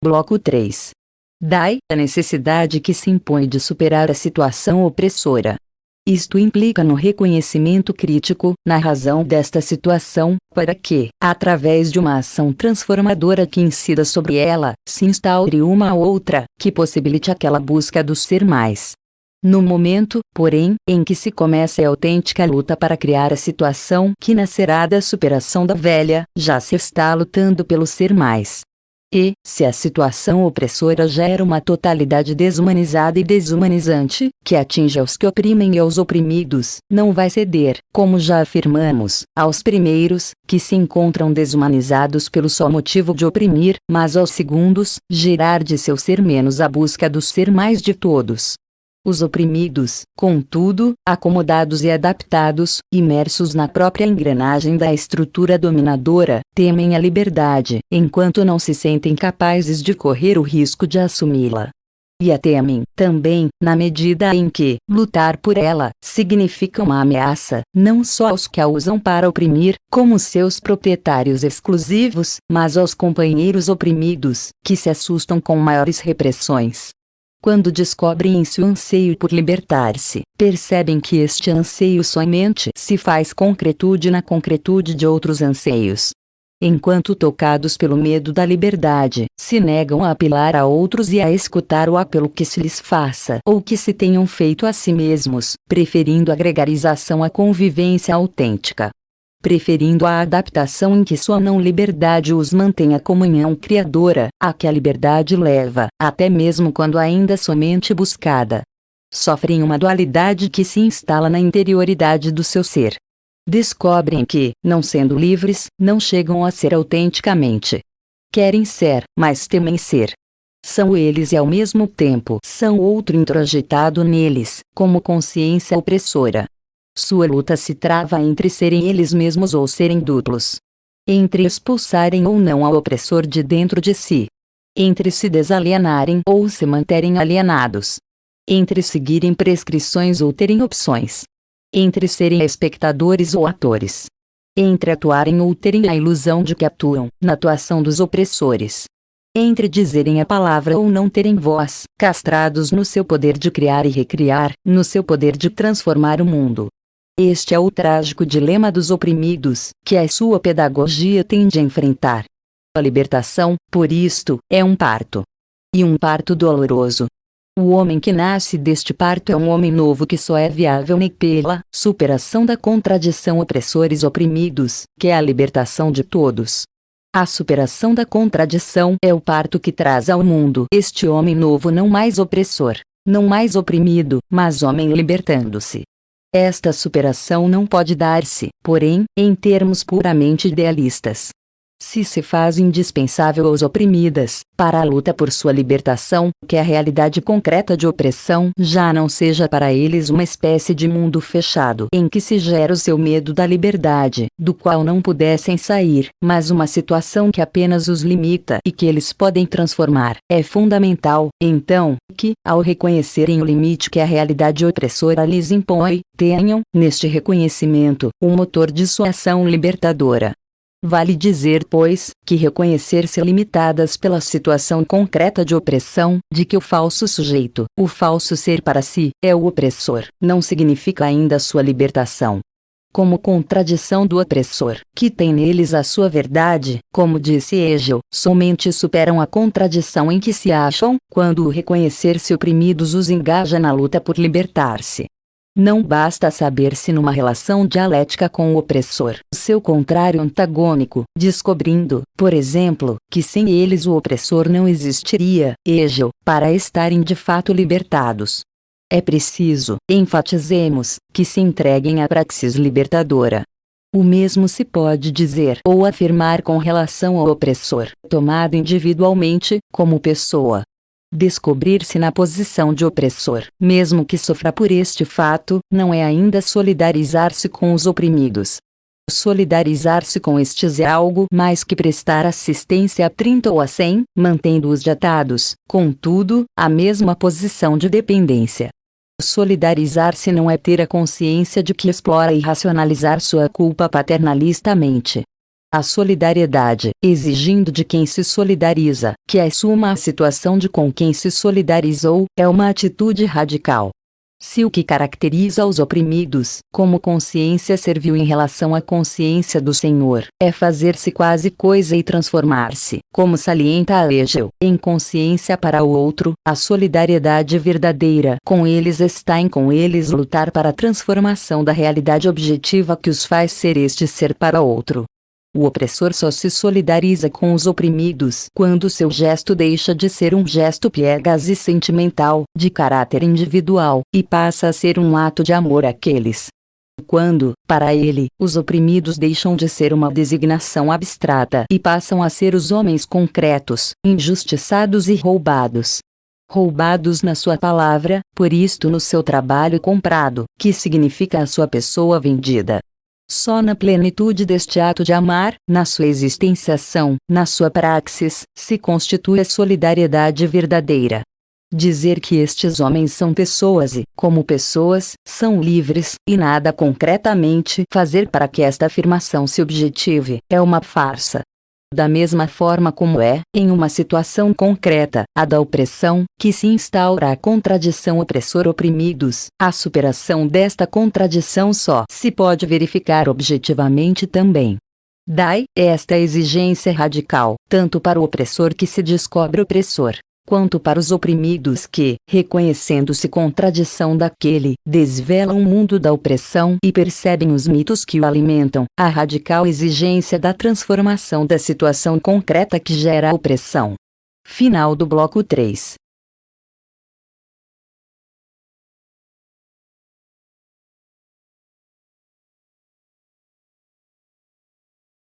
Bloco 3. Daí, a necessidade que se impõe de superar a situação opressora. Isto implica no reconhecimento crítico, na razão desta situação, para que, através de uma ação transformadora que incida sobre ela, se instaure uma outra, que possibilite aquela busca do ser mais. No momento, porém, em que se começa a autêntica luta para criar a situação que nascerá da superação da velha, já se está lutando pelo ser mais. E, se a situação opressora gera uma totalidade desumanizada e desumanizante, que atinge aos que oprimem e aos oprimidos, não vai ceder, como já afirmamos, aos primeiros, que se encontram desumanizados pelo só motivo de oprimir, mas aos segundos, gerar de seu ser menos a busca do ser mais de todos. Os oprimidos, contudo, acomodados e adaptados, imersos na própria engrenagem da estrutura dominadora, temem a liberdade, enquanto não se sentem capazes de correr o risco de assumi-la. E a temem, também, na medida em que, lutar por ela, significa uma ameaça, não só aos que a usam para oprimir, como seus proprietários exclusivos, mas aos companheiros oprimidos, que se assustam com maiores repressões. Quando descobrem em si o anseio por libertar-se, percebem que este anseio somente se faz concretude na concretude de outros anseios. Enquanto tocados pelo medo da liberdade, se negam a apelar a outros e a escutar o apelo que se lhes faça ou que se tenham feito a si mesmos, preferindo a gregarização à convivência autêntica. Preferindo a adaptação em que sua não-liberdade os mantém a comunhão criadora, a que a liberdade leva, até mesmo quando ainda somente buscada. Sofrem uma dualidade que se instala na interioridade do seu ser. Descobrem que, não sendo livres, não chegam a ser autenticamente. Querem ser, mas temem ser. São eles e ao mesmo tempo são outro introjetado neles, como consciência opressora. Sua luta se trava entre serem eles mesmos ou serem duplos. Entre expulsarem ou não ao opressor de dentro de si. Entre se desalienarem ou se manterem alienados. Entre seguirem prescrições ou terem opções. Entre serem espectadores ou atores. Entre atuarem ou terem a ilusão de que atuam, na atuação dos opressores. Entre dizerem a palavra ou não terem voz, castrados no seu poder de criar e recriar, no seu poder de transformar o mundo. Este é o trágico dilema dos oprimidos, que a sua pedagogia tende a enfrentar. A libertação, por isto, é um parto. E um parto doloroso. O homem que nasce deste parto é um homem novo que só é viável pela superação da contradição opressores-oprimidos, que é a libertação de todos. A superação da contradição é o parto que traz ao mundo este homem novo não mais opressor, não mais oprimido, mas homem libertando-se. Esta superação não pode dar-se, porém, em termos puramente idealistas. Se faz indispensável aos oprimidas, para a luta por sua libertação, que a realidade concreta de opressão já não seja para eles uma espécie de mundo fechado em que se gera o seu medo da liberdade, do qual não pudessem sair, mas uma situação que apenas os limita e que eles podem transformar, é fundamental, então, que, ao reconhecerem o limite que a realidade opressora lhes impõe, tenham, neste reconhecimento, o motor de sua ação libertadora. Vale dizer, pois, que reconhecer-se limitadas pela situação concreta de opressão, de que o falso sujeito, o falso ser para si, é o opressor, não significa ainda sua libertação. Como contradição do opressor, que tem neles a sua verdade, como disse Hegel, somente superam a contradição em que se acham, quando o reconhecer-se oprimidos os engaja na luta por libertar-se. Não basta saber-se numa relação dialética com o opressor, seu contrário antagônico, descobrindo, por exemplo, que sem eles o opressor não existiria, Hegel, para estarem de fato libertados. É preciso, enfatizemos, que se entreguem à praxis libertadora. O mesmo se pode dizer ou afirmar com relação ao opressor, tomado individualmente, como pessoa. Descobrir-se na posição de opressor, mesmo que sofra por este fato, não é ainda solidarizar-se com os oprimidos. Solidarizar-se com estes é algo mais que prestar assistência a 30 ou a 100, mantendo-os atados, contudo, a mesma posição de dependência. Solidarizar-se não é ter a consciência de que explora e racionalizar sua culpa paternalistamente. A solidariedade, exigindo de quem se solidariza, que assuma a situação de com quem se solidarizou, é uma atitude radical. Se o que caracteriza os oprimidos, como consciência servil em relação à consciência do Senhor, é fazer-se quase coisa e transformar-se, como salienta Alegel, em consciência para o outro, a solidariedade verdadeira com eles está em com eles lutar para a transformação da realidade objetiva que os faz ser este ser para outro. O opressor só se solidariza com os oprimidos quando seu gesto deixa de ser um gesto piegas e sentimental, de caráter individual, e passa a ser um ato de amor àqueles. Quando, para ele, os oprimidos deixam de ser uma designação abstrata e passam a ser os homens concretos, injustiçados e roubados. Roubados na sua palavra, por isto no seu trabalho comprado, que significa a sua pessoa vendida. Só na plenitude deste ato de amar, na sua existenciação, na sua praxis, se constitui a solidariedade verdadeira. Dizer que estes homens são pessoas e, como pessoas, são livres, e nada concretamente fazer para que esta afirmação se objetive, é uma farsa. Da mesma forma como é, em uma situação concreta, a da opressão, que se instaura a contradição opressor-oprimidos, a superação desta contradição só se pode verificar objetivamente também. Daí, esta exigência radical, tanto para o opressor que se descobre opressor, quanto para os oprimidos que, reconhecendo-se contradição daquele, desvelam o mundo da opressão e percebem os mitos que o alimentam, a radical exigência da transformação da situação concreta que gera a opressão. Final do bloco 3.